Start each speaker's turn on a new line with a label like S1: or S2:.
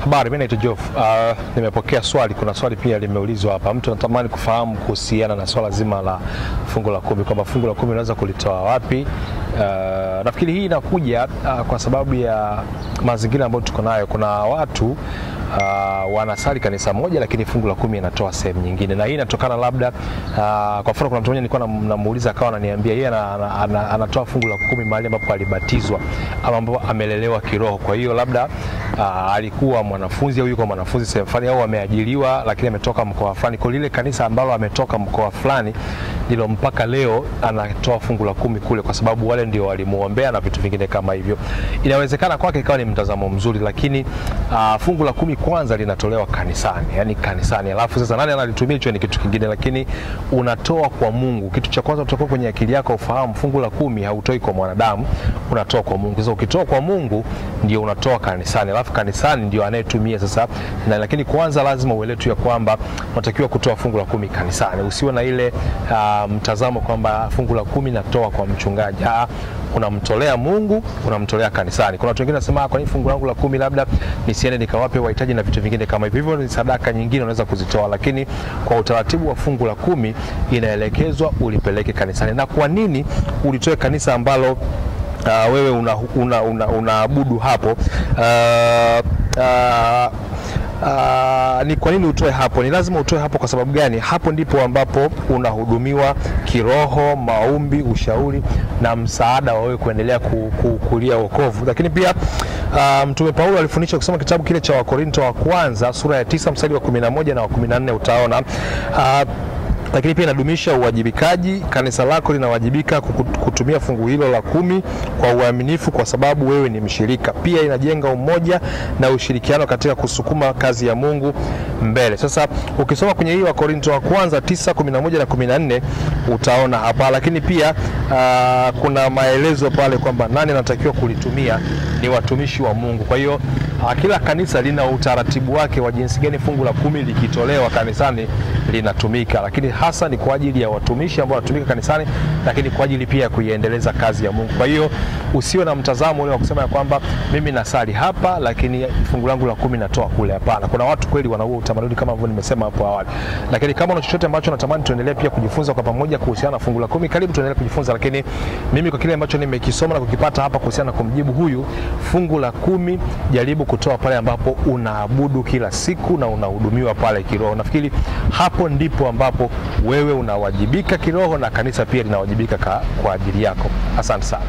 S1: Habari, mimi naitwa Jof. Nimepokea swali, kuna swali pia limeulizwa hapa. Mtu anatamani kufahamu kuhusiana na swala zima la fungu la 10, kwamba fungu la 10 unaweza kulitoa wapi. Nafikiri hii inakuja kwa sababu ya mazingira ambayo tuko nayo. Kuna watu wanasali kanisa moja lakini fungu la 10 inatoa sehemu nyingine, na hii inatokana labda kwa mfano kuna mtu mmoja nilikuwa namuuliza akawa ananiambia yeye anatoa fungu la 10 mahali ambapo alibatizwa ama ambapo amelelewa kiroho. Kwa hiyo labda alikuwa mwanafunzi au yuko mwanafunzi sehemu fulani au ameajiriwa lakini ametoka mkoa fulani, kwa lile kanisa ambalo ametoka mkoa fulani ndilo mpaka leo anatoa fungu la 10 kule, kwa sababu wale ndio walimuombea na vitu vingine kama hivyo. Inawezekana kwake ikawa ni mtazamo mzuri, lakini fungu la 10 kwanza linatolewa kanisani, yani kanisani. Alafu sasa nani analitumia hicho ni kitu kingine, lakini unatoa kwa Mungu. Kitu cha kwanza utakuwa kwenye akili yako ufahamu fungu la 10 hautoi kwa mwanadamu, unatoa kwa Mungu. Sasa ukitoa kwa Mungu ndio unatoa kanisani, alafu kanisani ndio anayetumia sasa. Na lakini kwanza lazima uelewe tu ya kwamba unatakiwa kutoa fungu la 10 kanisani. Usiwe na ile mtazamo kwamba fungu la 10 natoa kwa mchungaji. Unamtolea Mungu, unamtolea kanisani. Kuna watu wengine wanasema kwa nini fungu langu la 10 labda nisiende nikawape wahitaji na vitu vingine kama hivyo. Hivyo ni sadaka nyingine unaweza kuzitoa, lakini kwa utaratibu wa fungu la 10 inaelekezwa ulipeleke kanisani. Na kwa nini ulitoe kanisa ambalo wewe unaabudu hapo? Ni kwa nini utoe hapo? Ni lazima utoe hapo kwa sababu gani? Hapo ndipo ambapo unahudumiwa kiroho, maombi, ushauri na msaada wa wewe kuendelea kukulia wokovu. Lakini pia Mtume Paulo alifundisha kusoma kitabu kile cha Wakorinto wa kwanza sura ya 9 mstari wa 11 na wa 14 utaona lakini pia inadumisha uwajibikaji. Kanisa lako linawajibika kutumia fungu hilo la 10 kwa uaminifu kwa sababu wewe ni mshirika. Pia inajenga umoja na ushirikiano katika kusukuma kazi ya Mungu mbele. Sasa ukisoma kwenye hii Wakorinto wa kwanza 9:11 na 14 utaona hapa, lakini pia kuna maelezo pale kwamba nani anatakiwa kulitumia, ni watumishi wa Mungu. Kwa hiyo kila kanisa lina utaratibu wake wa jinsi gani fungu la 10 likitolewa kanisani linatumika, lakini hasa ni kwa ajili ya watumishi ambao wanatumika kanisani, lakini kwa ajili pia ya kuiendeleza kazi ya Mungu. Kwa hiyo usiwe na mtazamo ule wa kusema ya kwamba mimi nasali hapa lakini fungu langu la 10 natoa kule. Hapana, kuna watu kweli wana huo utamaduni kama ambavyo nimesema hapo awali. Lakini kama una chochote ambacho natamani tuendelee pia kujifunza kwa pamoja kuhusiana na fungu la 10, karibu tuendelee kujifunza. Lakini mimi kwa kile ambacho nimekisoma na kukipata hapa kuhusiana na kumjibu huyu, fungu la 10 jaribu kutoa pale ambapo unaabudu kila siku na unahudumiwa pale kiroho. Nafikiri hapo ndipo ambapo wewe unawajibika kiroho na kanisa pia linawajibika kwa ajili yako. Asante sana.